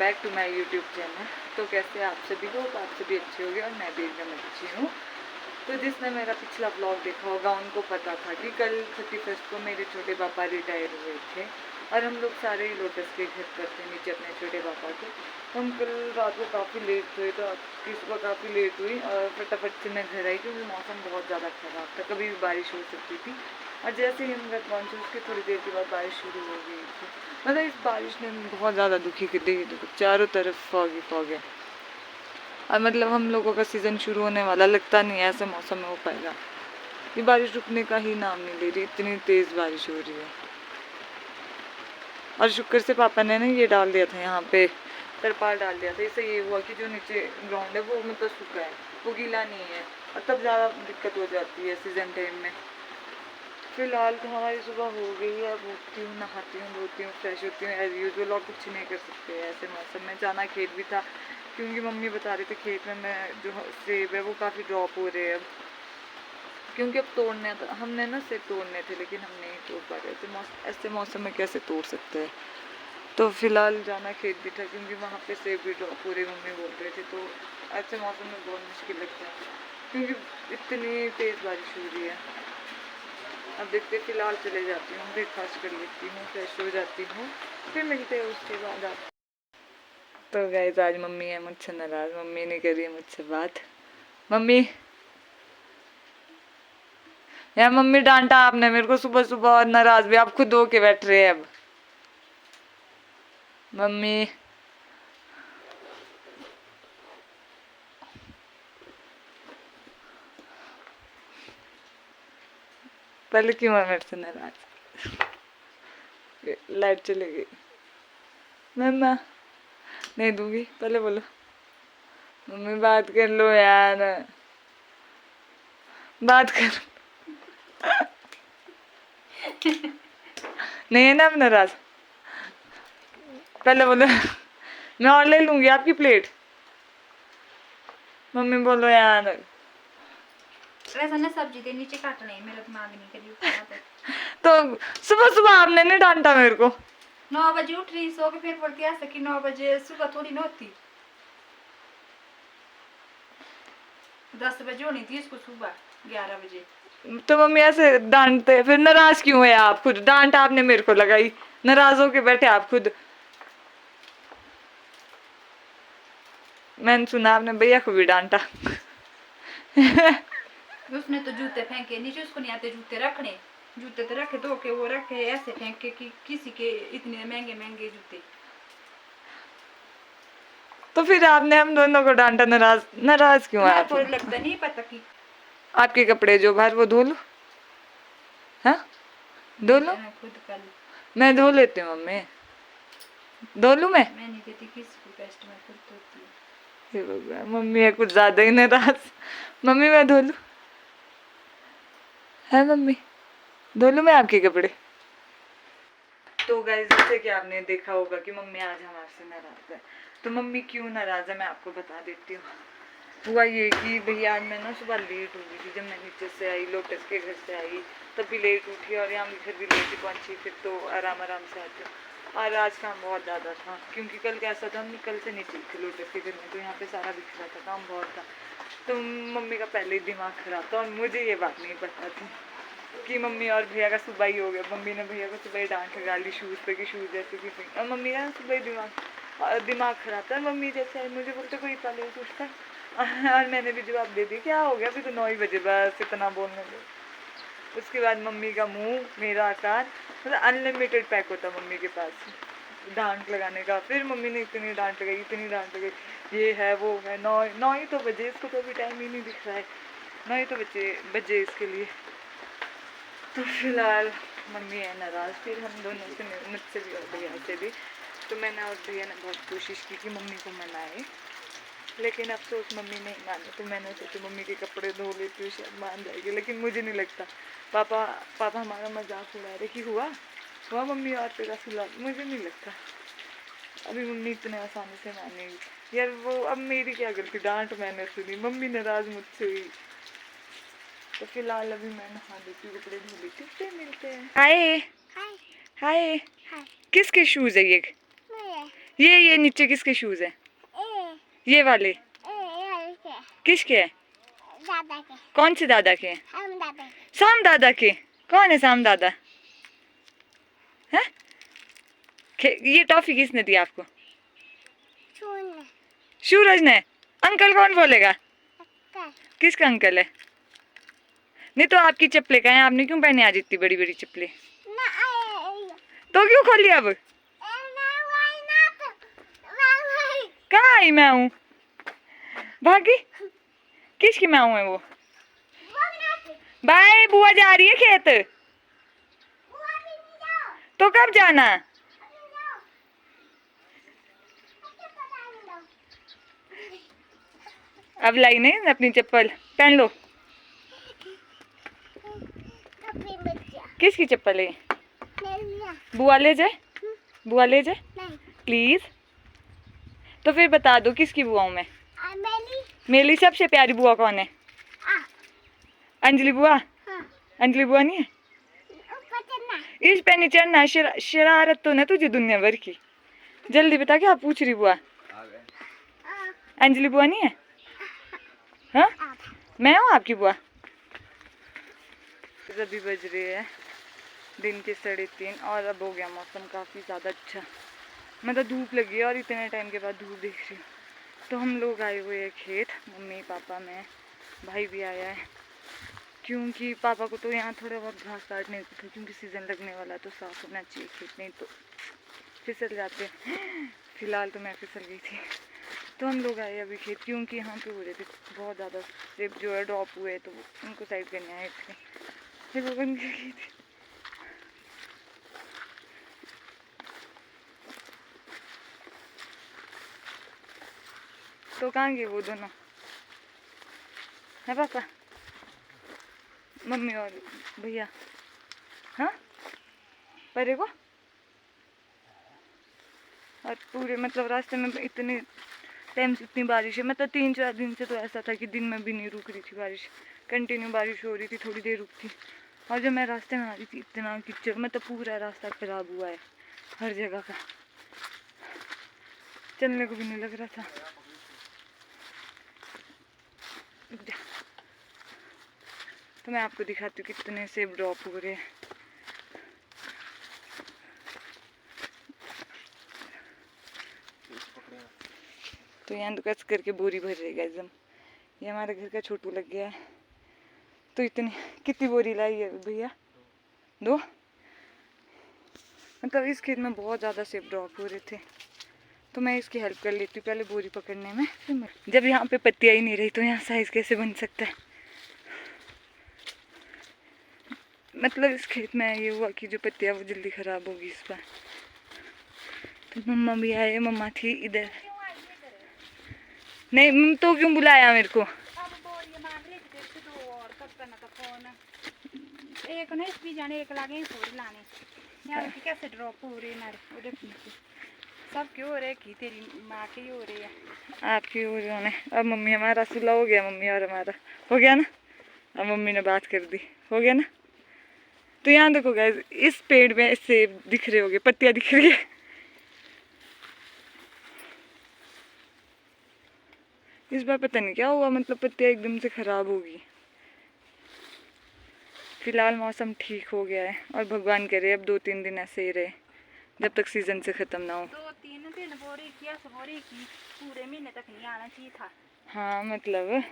Back to my YouTube channel. तो कैसे आप सभी हो? आप सभी अच्छे होंगे और मैं भी एकदम अच्छी हूँ। तो जिसने मेरा पिछला ब्लॉग देखा होगा उनको पता था कि कल 31 को मेरे छोटे पापा रिटायर हुए थे और हम लोग सारे ही लोटस के घर पर थे नीचे अपने छोटे पापा के। तो हम कल रात को काफ़ी लेट हुए, तो आपकी सुबह काफ़ी लेट हुई और फटाफट से मैं घर आई क्योंकि मौसम बहुत ज़्यादा ख़राब था, कभी भी बारिश हो सकती थी। और जैसे ही हम घर पहुँचे उसके थोड़ी देर के बाद बारिश शुरू हो गई थी। मतलब इस बारिश ने बहुत ज़्यादा दुखी कर दी, चारों तरफ फॉग है। और मतलब हम लोगों का सीज़न शुरू होने वाला लगता नहीं है ऐसे मौसम में हो पाएगा। ये बारिश रुकने का ही नाम नहीं ले रही, इतनी तेज़ बारिश हो रही है। और शुक्र से पापा ने ना ये डाल दिया था, यहाँ पे तरपाल डाल दिया था। इससे ये हुआ कि जो नीचे ग्राउंड है वो मतलब सूखा है, वो गीला नहीं है। और तब ज़्यादा दिक्कत हो जाती है सीज़न टाइम में। फिलहाल तो हमारी सुबह हो गई है, अब उठती हूँ, नहाती हूँ, धोती हूँ, फ्रेश होती हूँ एज यूजुअल। और कुछ नहीं कर सकते ऐसे मौसम में। जाना खेत भी था क्योंकि मम्मी बता रही थी खेत में मैं जो सेब है वो काफ़ी ड्रॉप हो रहे हैं अब, क्योंकि अब तोड़ने हमने ना सेब तोड़ने थे लेकिन हम नहीं तोड़ पा रहे थे। ऐसे मौसम में कैसे तोड़ सकते हैं। तो फिलहाल जाना खेत भी था क्योंकि वहाँ पे सेब भी ड्रॉप हो रहे मम्मी बोल रहे थे। तो ऐसे मौसम में बहुत मुश्किल लगता है क्योंकि इतनी तेज़ बारिश हो रही है। अब देखते फिलहाल चले जाती हूँ, ब्रेकफास्ट कर लेती हूँ, फ्रेश हो जाती हूँ, फिर मिलते हैं उसके बाद आप। तो गाइस आज मम्मी है मुझसे नाराज़, मम्मी नहीं कर रही है मुझसे बात। मम्मी यार, मम्मी डांटा आपने मेरे को सुबह सुबह और नाराज़ भी आप खुद होके बैठ रहे हैं अब। मम्मी पहले क्यों है मेरे से नाराज़? लाइट चली गई। मम्मा नहीं दूंगी, पहले बोलो। मम्मी बात कर लो यार, बात कर। नहीं है ना अब नाराज़? पहले बोलो। मैं और ले लूंगी आपकी प्लेट। मम्मी बोलो यार। वैसे ना सब्जी के नीचे काटना है, मेरा दिमाग नहीं करी। तो सुबह सुबह आपने नहीं डांटा मेरे को। 9 बजे उठ रही, सो के फिर बोलती आ सकी 9 बजे सुबह थोड़ी न होती। 10 बजे होनी थी इसको, सुबह 11 बजे। तो मम्मी ऐसे डांटते फिर नाराज क्यों है आप? खुद डांट आपने मेरे को लगाई, नाराज होके बैठे आप खुद। मैंने सुना आपने भैया को भी डांटा। उसने तो जूते फेंके नीचे, उसको नहीं आते जूते रखने। जूते तो रखे धो के, वो रखे ऐसे फेंक के कि किसी के इतने महंगे महंगे जूते। तो फिर आपने हम दोनों को डांटा, नाराज नाराज क्यों है आप? तुम्हारे को लगता नहीं पता कि आपके कपड़े जो बाहर वो धो लो। हाँ धो लो, खुद कर। मैं धो लेती हूँ मम्मी, धो लूँ मैं नहीं देती किसी को, कस्टमर खुद धोती है। हे भगवान, मम्मी है कुछ ज्यादा ही नाराज। मम्मी मैं धो लूँ? है मम्मी धो लूँ मैं आपके कपड़े? तो गाइस जैसे कि आपने देखा होगा कि मम्मी आज हमारे से नाराज है। तो मम्मी क्यों नाराज है मैं आपको बता देती हूँ। हुआ ये कि भैया आज मैं ना सुबह लेट हो गई थी, जब मैं नीचे से आई लोटस के घर से आई तब भी लेट उठी और यहाँ भी घर भी लेट ही पहुँची, फिर तो आराम से आती हूँ। और आज काम बहुत ज़्यादा था क्योंकि कल कैसा था, हम कल से नीचे थे लोटस के घर में, तो यहाँ पे सारा बिखरा था, काम बहुत था। तो मम्मी का पहले ही दिमाग खराब था और मुझे ये बात नहीं पता थी कि मम्मी और भैया का सुबह ही हो गया। मम्मी ने भैया को सुबह ही डांट लगा ली शूज़ पे कि शूज़ जैसे कि और मम्मी का सुबह ही दिमाग खराब था। मम्मी जैसे मुझे बोलते कोई पहले ही पूछता और मैंने भी जवाब दे दिया क्या हो गया, अभी तो 9 ही बजे, बस इतना बोलने दो। उसके बाद मम्मी का मुंह मेरा आकार, मतलब अनलिमिटेड पैक होता मम्मी के पास डांट लगाने का। फिर मम्मी ने इतनी डांट लगाई, इतनी डांट लगाई, ये है वो है। 9 ही तो बजे, इसको तो अभी टाइम ही नहीं दिख रहा है, 9 ही तो बजे इसके लिए। तो फिलहाल मम्मी है नाराज़, फिर हम दोनों से, मुझसे भी और भैया से भी। तो मैंने और भैया ने बहुत कोशिश की कि मम्मी को मनाए, लेकिन अफसोस मम्मी नहीं मानी। तो मैंने सोचा मम्मी के कपड़े धो लेती हूँ, शायद मान जाएगी, लेकिन मुझे नहीं लगता। पापा हमारा मजाक उड़ा रहे कि हुआ मम्मी और तेरा फिलहाल, मुझे नहीं लगता अभी मम्मी इतने आसानी से मानेगी। यार वो अब मेरी क्या गलती, डांट मैंने सुनी, मम्मी नाराज़ मुझसे हुई। तो फिलहाल अभी मैं नहा लेती हूँ, कपड़े धो लेती हूँ, फिर मिलते हैं। हाय हाय, किसके शूज़ है ये? ये नीचे किसके शूज है? ये वाले किसके है? दादा के। कौन से दादा के हैं? हम दादा के। शाम दादा के। कौन है शाम दादा? है? ये टॉफी किसने दी आपको? सुन। सूरज ने। अंकल कौन बोलेगा? अक्का। किसका अंकल है? नहीं तो आपकी चप्पलें कहाँ हैं? आपने क्यों पहने आज इतनी बड़ी बड़ी चप्पलें? ना आए। तो क्यों खोली अब? कहाँ आई मैं हूँ? भागी। किसकी मैं हूँ है वो? बाय, बुआ जा रही है खेत। तो कब जाना? अब लाई नहीं अपनी चप्पल, पहन लो। किसकी चप्पल है? बुआ ले जाए? बुआ ले जाए प्लीज। तो फिर बता दो किसकी बुआ हूँ मैं? मेरी सबसे प्यारी बुआ कौन है? अंजलि बुआ। अंजलि बुआ नहीं है? इस पे नहीं चढ़ना। शरारत तो ना तुझे दुनिया भर की। जल्दी बता, क्या पूछ रही बुआ? अंजलि बुआ नहीं है? हाँ, मैं हूँ आपकी बुआ। अभी बज रही है दिन के 3:30 और अब हो गया मौसम काफ़ी ज़्यादा अच्छा। मतलब धूप लगी है और इतने टाइम के बाद धूप देख रही हूँ। तो हम लोग आए हुए हैं खेत, मम्मी पापा मैं, भाई भी आया है। क्योंकि पापा को तो यहाँ थोड़ा बहुत घास काटने को था, क्योंकि सीज़न लगने वाला तो साफ़ होना चाहिए खेत, नहीं तो फिसल जाते हैं। फिलहाल तो मैं फिसल गई थी। तो हम लोग आए अभी खेत, क्योंकि यहाँ पे हो रहे थे बहुत ज़्यादा सेब जो है ड्रॉप हुए, तो उनको साइड करने आए थे। फिर वो बन गई थी। तो कहाँ गए वो दोनों? है पापा, मम्मी और भैया? हाँ, परे को। और पूरे मतलब रास्ते में इतने टाइम से इतनी बारिश है, मतलब 3-4 दिन से तो ऐसा था कि दिन में भी नहीं रुक रही थी बारिश, कंटिन्यू बारिश हो रही थी, थोड़ी देर रुकती। और जब मैं रास्ते में आ रही थी इतना कीचड़, मतलब पूरा रास्ता खराब हुआ है हर जगह का, चलने को भी नहीं लग रहा था। तो मैं आपको दिखाती हूँ कितने सेब ड्रॉप हो रहे हैं। तो यहाँ तो कस करके बोरी भर रहेगा एकदम। ये हमारे घर का छोटू लग गया है। तो इतनी कितनी बोरी लाई है भैया? 2। मतलब इस खेत में बहुत ज़्यादा सेब ड्रॉप हो रहे थे, तो मैं इसकी हेल्प कर लेती हूँ पहले बोरी पकड़ने में। फिर जब यहाँ पे पत्तियाँ ही नहीं रही तो यहाँ साइज कैसे बन सकता है? मतलब इस खेत में ये हुआ कि जो पत्तियाँ वो जल्दी ख़राब होगी इस बार। तो मम्मा भी आए, मम्मा थी इधर। नहीं तो क्यों बुलाया मेरे को? एक ना इस भी जाने, एक लागे फोड़ लाने यार कि कैसे ड्रॉप हो रही है मारे उधर पीछे सब क्यों हो रहे कि तेरी माँ के ही हो रही है, आपकी हो रही होने। अब मम्मी हमारा सुलह हो गया, मम्मी और हमारा हो गया ना। अब मम्मी ने बात कर दी, हो गया ना। तो यहाँ देखो गाइस, इस पेड़ में सेब दिख रहे होंगे, पत्तियाँ दिख रही है। इस बार पता नहीं क्या हुआ, मतलब पत्तियाँ एकदम से खराब होगी। फिलहाल मौसम ठीक हो गया है और भगवान करे अब 2-3 दिन ऐसे ही रहे जब तक सीजन से ख़त्म ना हो। 2-3 दिन बोरी की पूरे महीने तक नहीं आना चाहिए था। हाँ, मतलब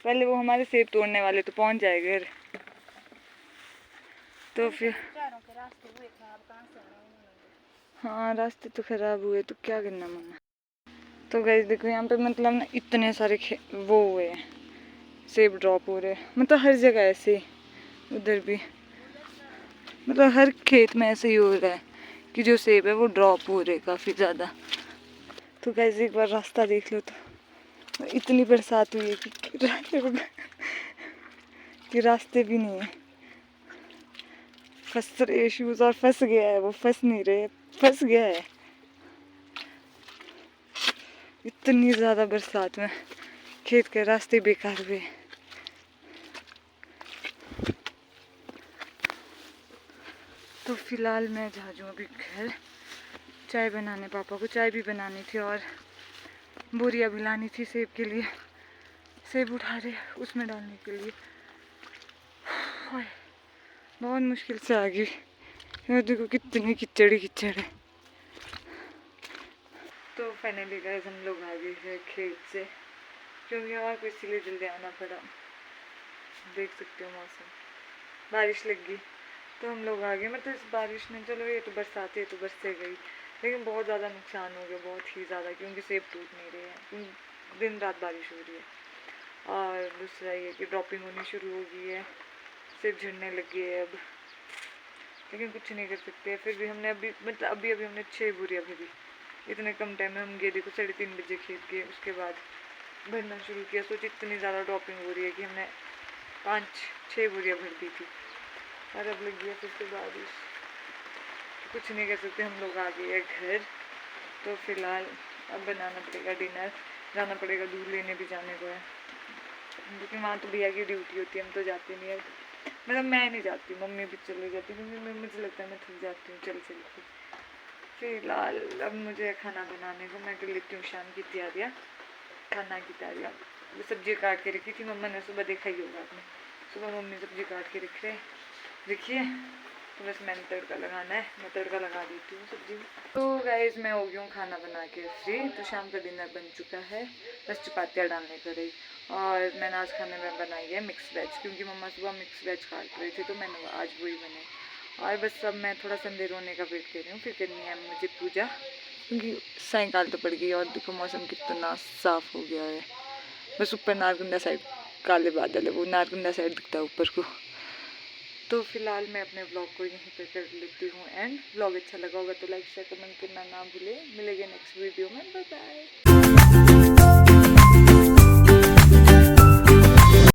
पहले वो हमारे सेब तोड़ने वाले तो पहुंच जाए घर, तो फिर के रास्ते हुए खराब, कहाँ से आना। हाँ, रास्ते तो ख़राब हुए तो क्या करना मम्मा। तो गाइस देखो यहाँ पे मतलब ना इतने सारे वो हुए हैं, सेब ड्रॉप हो रहे हैं, मतलब हर जगह ऐसे ही, उधर भी मतलब हर खेत में ऐसे ही हो रहा है कि जो सेब है वो ड्रॉप हो रहे हैं काफ़ी ज़्यादा। तो गाइस एक बार रास्ता देख लो, तो इतनी बरसात हुई है कि रास्ते भी नहीं है। फंस रहे शूज़, और फंस गया है वो, फंस नहीं रहे, फंस गया है। इतनी ज़्यादा बरसात में खेत के रास्ते बेकार हुए। तो फिलहाल मैं जा रही हूँ अभी घर, चाय बनाने, पापा को चाय भी बनानी थी और बोरियां भी लानी थी सेब के लिए। सेब उठा रहे उसमें डालने के लिए। हाय, बहुत मुश्किल से आ गई। यार देखो कितनी कीचड़ ही कीचड़ है। तो फाइनली गाइस हम लोग आ गए हैं खेत से, क्योंकि और को इसीलिए जल्दी आना पड़ा। देख सकते हो मौसम, बारिश लग गई तो हम लोग आ गए। मतलब इस बारिश ने, चलो ये तो बरसात है तो बरसे गई, लेकिन बहुत ज़्यादा नुकसान हो गया, बहुत ही ज़्यादा, क्योंकि सेब टूट नहीं रहे हैं, क्योंकि दिन रात बारिश हो रही है। और दूसरा ये कि ड्रॉपिंग होनी शुरू हो गई है, सेब झड़ने लग गए है अब, लेकिन कुछ नहीं कर सकते। फिर भी हमने अभी हमने 6 बोरियाँ भरी इतने कम टाइम में। हम गए देखो 3:30 बजे खेत गए, उसके बाद भरना शुरू किया। सोच इतनी ज़्यादा ड्रॉपिंग हो रही है कि हमने 5-6 बोरियाँ भर दी थी और अब लग गया फिर से बारिश। तो कुछ नहीं कर सकते, हम लोग आ गए हैं घर। तो फिलहाल अब बनाना पड़ेगा डिनर, जाना पड़ेगा, दूध लेने भी जाने को है, क्योंकि वहाँ तो भैया की ड्यूटी होती है, हम तो जाते नहीं है। मतलब मैं नहीं जाती, मम्मी भी चले जाती, क्योंकि मुझे लगता है मैं थक जाती हूँ चल के। फिलहाल अब मुझे खाना बनाने को, मैं कर लेती हूँ शाम की तैयारियाँ, खाना की तैयारियाँ। वो सब्जी काट के रखी थी मम्मा ने, सुबह देखा ही होगा आपने, सुबह मम्मी सब्जी काट के रखिए। तो बस मैंने तड़का लगाना है, मैं तड़का लगा देती हूँ सब्जी में। तो गाइस मैं हो गई हूँ खाना बना के फ्री। तो शाम का डिनर बन चुका है, बस चपातियाँ डालने का रही। और मैंने आज खाने में बनाई है मिक्स वेज, क्योंकि मम्मा सुबह मिक्स वेज काट रही थी, तो मैंने आज वही बनाई। और बस अब मैं थोड़ा संदेर होने का वेट कर रही हूँ, फिर करनी है मुझे पूजा, क्योंकि सायंकाल तो पड़ गई। और देखो मौसम कितना साफ़ हो गया है, बस ऊपर नारकुंडा साइड काले बादल है, वो नारकुंडा साइड दिखता है ऊपर को। तो फिलहाल मैं अपने ब्लॉग को यहीं पर कर लेती हूँ एंड। ब्लॉग अच्छा लगा होगा तो लाइक शेयर कमेंट करना ना भूले। मिलेंगे नेक्स्ट वीडियो में, बाय बाय।